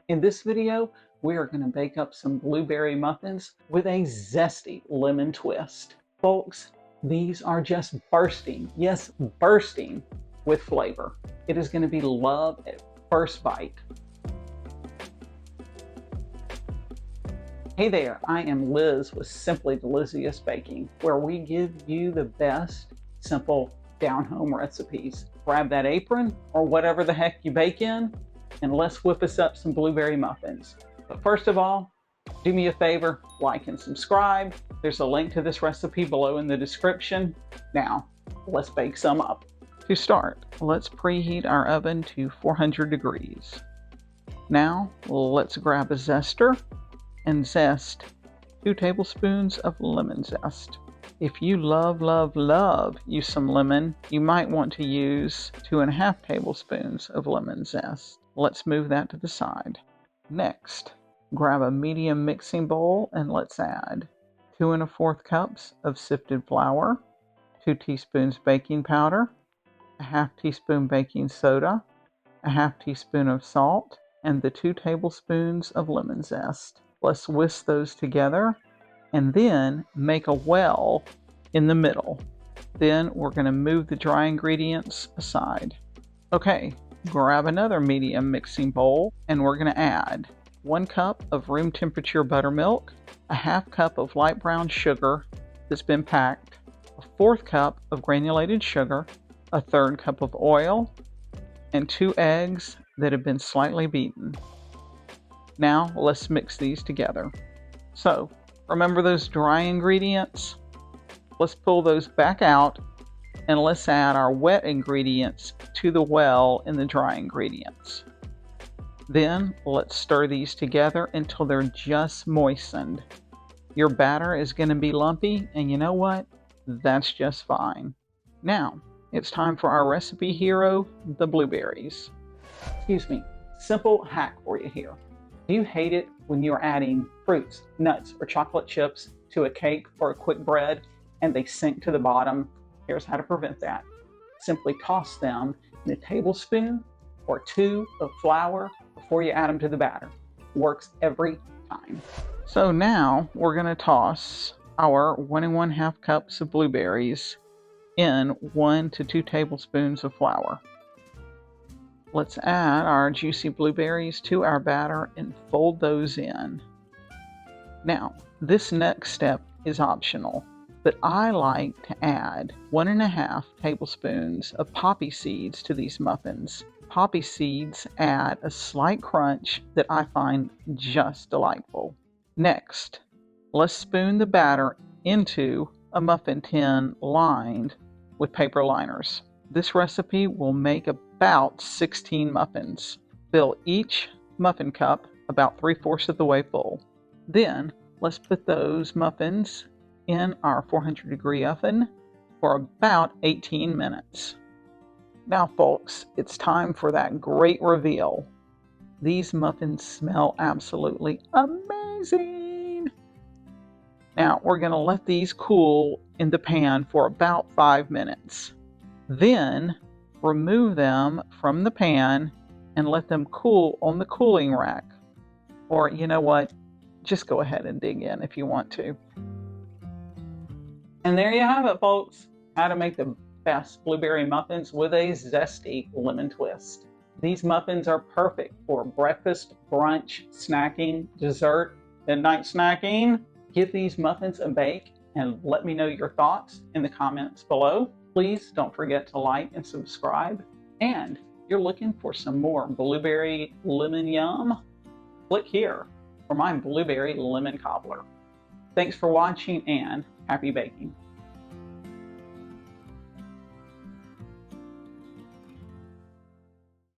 In this video, we are going to bake up some blueberry muffins with a zesty lemon twist. Folks, these are just bursting, yes, bursting with flavor. It is going to be love at first bite. Hey there, I am Liz with Simply Delicious Baking, where we give you the best, simple, down-home recipes. Grab that apron or whatever the heck you bake in, and let's whip us up some blueberry muffins. But first of all, do me a favor, like and subscribe. There's a link to this recipe below in the description. Now, let's bake some up. To start, let's preheat our oven to 400 degrees. Now, let's grab a zester and zest 2 tablespoons of lemon zest. If you love you some lemon, you might want to use 2.5 tablespoons of lemon zest. Let's move that to the side. Next, grab a medium mixing bowl and let's add 2 1/4 cups of sifted flour, 2 teaspoons baking powder, a 1/2 teaspoon baking soda, a 1/2 teaspoon of salt, and the 2 tablespoons of lemon zest. Let's whisk those together and then make a well in the middle. Then we're going to move the dry ingredients aside. Okay, grab another medium mixing bowl and we're going to add 1 cup of room temperature buttermilk, a 1/2 cup of light brown sugar that's been packed, a 1/4 cup of granulated sugar, a 1/3 cup of oil, and 2 eggs that have been slightly beaten. Now let's mix these together. So remember those dry ingredients? Let's pull those back out and let's add our wet ingredients to the well in the dry ingredients. Then let's stir these together until they're just moistened. Your batter is going to be lumpy, and you know what? That's just fine. Now it's time for our recipe hero, the blueberries. Excuse me, simple hack for you here. Do you hate it when you're adding fruits, nuts, or chocolate chips to a cake or a quick bread and they sink to the bottom? Here's how to prevent that. Simply toss them in a tablespoon or 2 of flour before you add them to the batter. Works every time. So now we're going to toss our 1 1/2 cups of blueberries in 1 to 2 tablespoons of flour. Let's add our juicy blueberries to our batter and fold those in. Now, this next step is optional, but I like to add 1 1/2 tablespoons of poppy seeds to these muffins. Poppy seeds add a slight crunch that I find just delightful. Next, let's spoon the batter into a muffin tin lined with paper liners. This recipe will make about 16 muffins. Fill each muffin cup about 3/4 of the way full. Then let's put those muffins in our 400 degree oven for about 18 minutes. Now folks, it's time for that great reveal. These muffins smell absolutely amazing. Now we're going to let these cool in the pan for about 5 minutes. Then remove them from the pan and let them cool on the cooling rack. Or you know what? Just go ahead and dig in if you want to. And there you have it, folks. How to make the best blueberry muffins with a zesty lemon twist. These muffins are perfect for breakfast, brunch, snacking, dessert, midnight snacking. Give these muffins a bake and let me know your thoughts in the comments below. Please don't forget to like and subscribe. And if you're looking for some more blueberry lemon yum, click here for my blueberry lemon cobbler. Thanks for watching and happy baking.